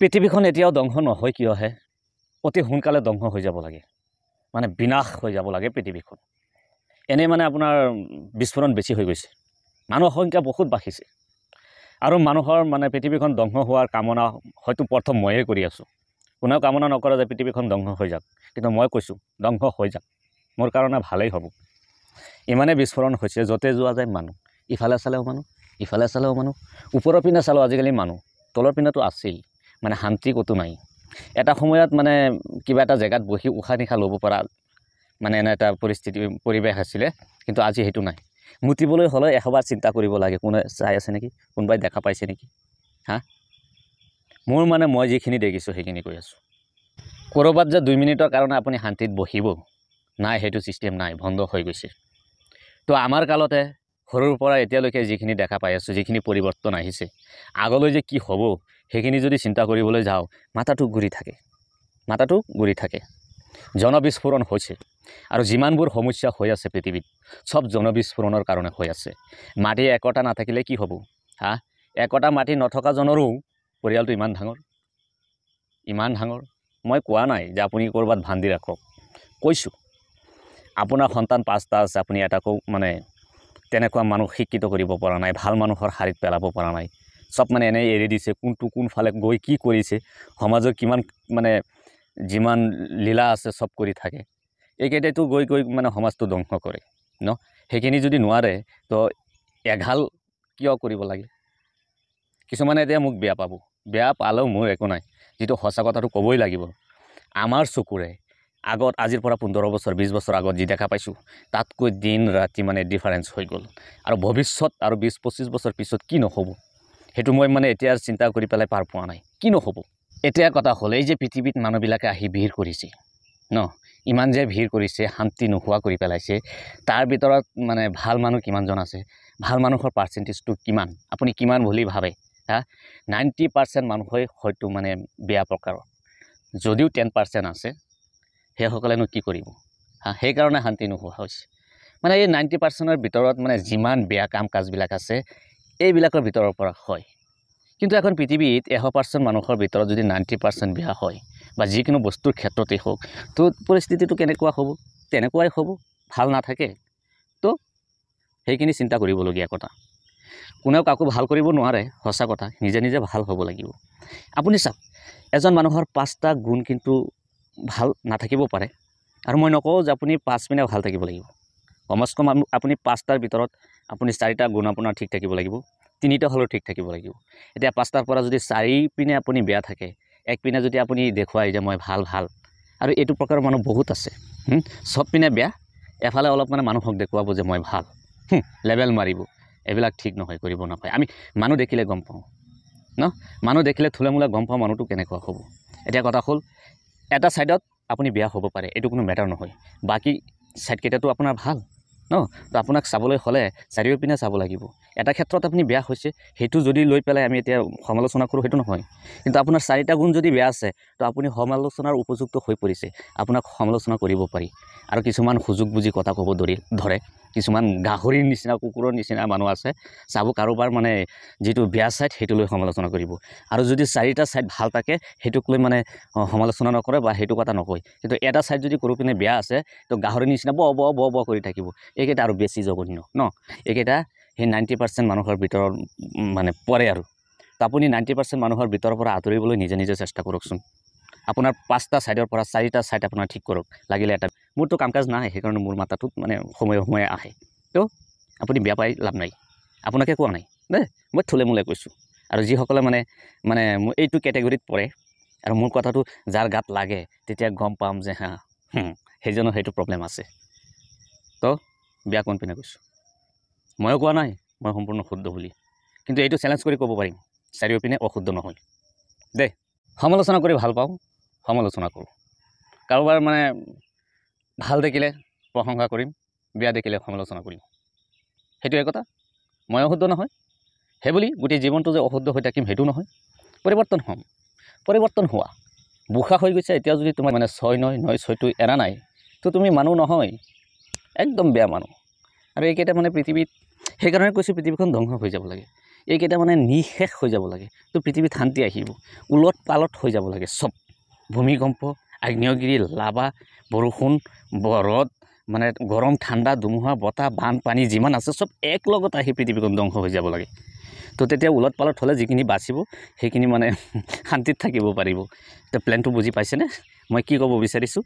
পৃথিৱীখন এতিয়াও ধ্বংস নহয় কিয়হে অতি সোনকালে ধ্বংস হৈ যাব লাগে মানে বিনাশ হৈ যাব লাগে পৃথিৱীখন এনে মানে আপোনাৰ বিস্ফোৰণ বেছি হৈ গৈছে মানুহৰ সংখ্যা বহুত বাঢ়িছে আৰু মানুহৰ মানে পৃথিৱীখন ধ্বংস হোৱাৰ কামনা হয়তো প্ৰথম ময়ে কৰি আছোঁ কোনেও কামনা নকৰে যে পৃথিৱীখন ধ্বংস হৈ যাওক কিন্তু মই কৈছোঁ ধ্বংস হৈ যাওক মোৰ কাৰণে ভালেই হ'ব ইমানে বিস্ফোৰণ হৈছে য'তে যোৱা যায় মানুহ ইফালে চালেও মানুহ ইফালে চালেও মানুহ ওপৰৰ পিনে চালেও আজিকালি মানুহ তলৰ পিনেতো আছেই মানে শান্তি কতো নাই এটা সময়ত মানে কিবা এটা জেগাত বহি উশাহ নিশাহ ল'ব পৰা মানে এনে এটা পৰিৱেশ আছিলে কিন্তু আজি সেইটো নাই মুতিবলৈ হ'লে এশবাৰ চিন্তা কৰিব লাগে কোনে চাই আছে নেকি কোনোবাই দেখা পাইছে নেকি হা মোৰ মানে মই যিখিনি দেখিছোঁ সেইখিনি কৈ আছোঁ ক'ৰবাত যে 2 মিনিটৰ কাৰণে আপুনি শান্তিত বহিব নাই সেইটো চিষ্টেম নাই বন্ধ হৈ গৈছে তো আমাৰ কালতে সৰুৰ পৰা এতিয়ালৈকে যিখিনি দেখা পাই আছোঁ যিখিনি পৰিৱৰ্তন আহিছে আগলৈ যে কি হ'ব সেইখিনি যদি চিন্তা কৰিবলৈ যাওঁ মাথাটো ঘূৰি থাকে জনবিস্ফোৰণ হৈছে আৰু যিমানবোৰ সমস্যা হৈ আছে পৃথিৱীত সব জনবিস্ফোৰণৰ কাৰণে হৈ আছে মাটি একতা নাথাকিলে কি হ'ব হা একতা মাটি নথকা জনৰো পৰিয়ালটো ইমান ডাঙৰ মই কোৱা নাই যে আপুনি ক'ৰবাত ভান্দি ৰাখক কৈছোঁ আপোনাৰ সন্তান 5টা আছে আপুনি এটাকো মানে তেনেকুৱা মানুহ শিক্ষিত কৰিব পৰা নাই ভাল মানুহৰ শাৰীত পেলাব পৰা নাই সব মানে এনেই এৰি দিছে কোনফালে গৈ কি কৰিছে সমাজৰ কিমান মানে যিমান লীলা আছে সব কৰি থাকে এইকেইটাইতো গৈ মানে সমাজটো ধ্বংস কৰে ন সেইখিনি যদি নোৱাৰে তো এঘাল কিয় কৰিব লাগে কিছুমানে এতিয়া মোক বেয়া পালেও মোৰ একো নাই যিটো সঁচা কথাটো ক'বই লাগিব আমাৰ চকুৰে আগত আজিৰ পৰা 15 বছৰ 20 বছৰ আগত যি দেখা পাইছোঁ তাতকৈ দিন ৰাতি মানে ডিফাৰেন্স হৈ গ'ল আৰু ভৱিষ্যত আৰু 20-25 বছৰ পিছত কি নহ'ব সেইটো মই মানে এতিয়া চিন্তা কৰি পেলাই পাৰ পোৱা নাই কি নহ'ব এতিয়া কথা হ'ল এই যে পৃথিৱীত মানুহবিলাকে আহি ভিৰ কৰিছে ন ইমান যে ভিৰ কৰিছে শান্তি নোহোৱা কৰি পেলাইছে তাৰ ভিতৰত মানে ভাল মানুহ কিমানজন আছে ভাল মানুহৰ পাৰ্চেণ্টেজটো কিমান আপুনি কিমান বুলি ভাবে হা 90% মানুহে হয়তো মানে বেয়া প্ৰকাৰৰ যদিও 10% আছে সেইসকলেনো কি কৰিব হা সেইকাৰণে শান্তি নোহোৱা হৈছে মানে এই 90%ৰ ভিতৰত মানে যিমান বেয়া কাম কাজবিলাক আছে এইবিলাকৰ ভিতৰৰ পৰা হয় কিন্তু এখন পৃথিৱীত 100% মানুহৰ ভিতৰত যদি 90% বেয়া হয় বা যিকোনো বস্তুৰ ক্ষেত্ৰতেই হওক তো পৰিস্থিতিটো কেনেকুৱা হ'ব তেনেকুৱাই হ'ব ভাল নাথাকে তো সেইখিনি চিন্তা কৰিবলগীয়া কথা কোনেও কাকো ভাল কৰিব নোৱাৰে সঁচা কথা নিজে ভাল হ'ব লাগিব আপুনি চাওক এজন মানুহৰ 5টা গুণ কিন্তু ভাল নাথাকিব পাৰে আৰু মই নকওঁ যে আপুনি 5 পিনে ভাল থাকিব লাগিব কমচ কম আপুনি 5টাৰ ভিতৰত আপুনি 4টা গুণ আপোনাৰ ঠিক থাকিব লাগিব 3টা হ'লেও ঠিক থাকিব লাগিব এতিয়া 5টাৰ পৰা যদি 4 পিনে আপুনি বেয়া থাকে এক পিনে যদি আপুনি দেখুৱাই যে মই ভাল আৰু এইটো প্ৰকাৰৰ মানুহ বহুত আছে সব পিনে বেয়া এফালে অলপ মানে মানুহক দেখুৱাব যে মই ভাল লেভেল মাৰিব এইবিলাক ঠিক নহয় কৰিব নাপায় আমি মানুহ দেখিলে গম পাওঁ ন মানুহ দেখিলে থুলেমূলে গম পাওঁ মানুহটো কেনেকুৱা হ'ব এতিয়া কথা হ'ল এটা সাইডত আপুনি বেয়া হ'ব পাৰে এইটো কোনো মেটাৰ নহয় বাকি সাইড কেইটাটো আপোনাৰ ভাল ন তো আপোনাক চাবলৈ হ'লে চাৰিওপিনে চাব লাগিব এটা ক্ষেত্ৰত আপুনি বেয়া হৈছে সেইটো যদি লৈ পেলাই আমি এতিয়া সমালোচনা কৰোঁ সেইটো নহয় কিন্তু আপোনাৰ 4টা গুণ যদি বেয়া আছে তো আপুনি সমালোচনাৰ উপযুক্ত হৈ পৰিছে আপোনাক সমালোচনা কৰিব পাৰি আৰু কিছুমান সুযোগ বুজি কথা ক'ব ধৰে কিছুমান গাহৰিৰ নিচিনা কুকুৰৰ নিচিনা মানুহ আছে চাব কাৰোবাৰ মানে যিটো বেয়া সাইড সেইটো লৈ সমালোচনা কৰিব আৰু যদি 4টা সাইড ভাল থাকে সেইটোক লৈ মানে সমালোচনা নকৰে বা সেইটো কথা নকয় কিন্তু এটা সাইড যদি কৰোঁ পিনে বেয়া আছে তো গাহৰিৰ নিচিনা ব কৰি থাকিব এইকেইটা আৰু বেছি জঘন্য ন এইকেইটা সেই 90% মানুহৰ ভিতৰত মানে পৰে আৰু তো আপুনি 90% মানুহৰ ভিতৰৰ পৰা আঁতৰিবলৈ নিজে চেষ্টা কৰকচোন আপোনাৰ 5টা সাইডৰ পৰা 4টা সাইড আপোনাৰ ঠিক কৰক লাগিলে এটা মোৰতো কাম কাজ নাই সেইকাৰণে মোৰ মাথাটোত মানে সময়ে আহে তো আপুনি বেয়া পাই লাভ নাই আপোনাকে কোৱা নাই দেই মই থুলেমূলে কৈছোঁ আৰু যিসকলে মানে এইটো কেটেগৰীত পৰে আৰু মোৰ কথাটো যাৰ গাত লাগে তেতিয়া গম পাম যে হা সেইজনৰ সেইটো প্ৰব্লেম আছে তো বেয়া কোন পিনে কৈছোঁ ময়ো কোৱা নাই মই সম্পূৰ্ণ শুদ্ধ বুলি কিন্তু এইটো চেলেঞ্জ কৰি ক'ব পাৰিম চাৰিওপিনে অশুদ্ধ নহয় দেই সমালোচনা কৰি ভাল পাওঁ সমালোচনা কৰোঁ কাৰোবাৰ মানে ভাল দেখিলে প্ৰশংসা কৰিম বেয়া দেখিলে সমালোচনা কৰিম সেইটোৱে কথা মই অশুদ্ধ নহয় সেইবুলি গোটেই জীৱনটো যে অশুদ্ধ হৈ থাকিম সেইটো নহয় পৰিৱৰ্তন হোৱা বোকা হৈ গৈছে এতিয়া যদি তোমাৰ মানে 6-9-6টো এৰা নাই তো তুমি মানুহ নহয় একদম বেয়া মানুহ আৰু এইকেইটা মানে পৃথিৱীত সেইকাৰণে কৈছোঁ পৃথিৱীখন ধ্বংস হৈ যাব লাগে এইকেইটা মানে নিশেষ হৈ যাব লাগে তো পৃথিৱীত শান্তি আহিব উলট পালট হৈ যাব লাগে চব ভূমিকম্প আগ্নেয়গিৰি লাভা বৰষুণ ৰ'দ মানে গৰম ঠাণ্ডা ধুমুহা বতাহ বানপানী যিমান আছে চব একলগত আহি পৃথিৱীখন ধ্বংস হৈ যাব লাগে তো তেতিয়া উলট পালট হ'লে যিখিনি বাচিব সেইখিনি মানে শান্তিত থাকিব পাৰিব তো প্লেনটো বুজি পাইছেনে মই কি ক'ব বিচাৰিছোঁ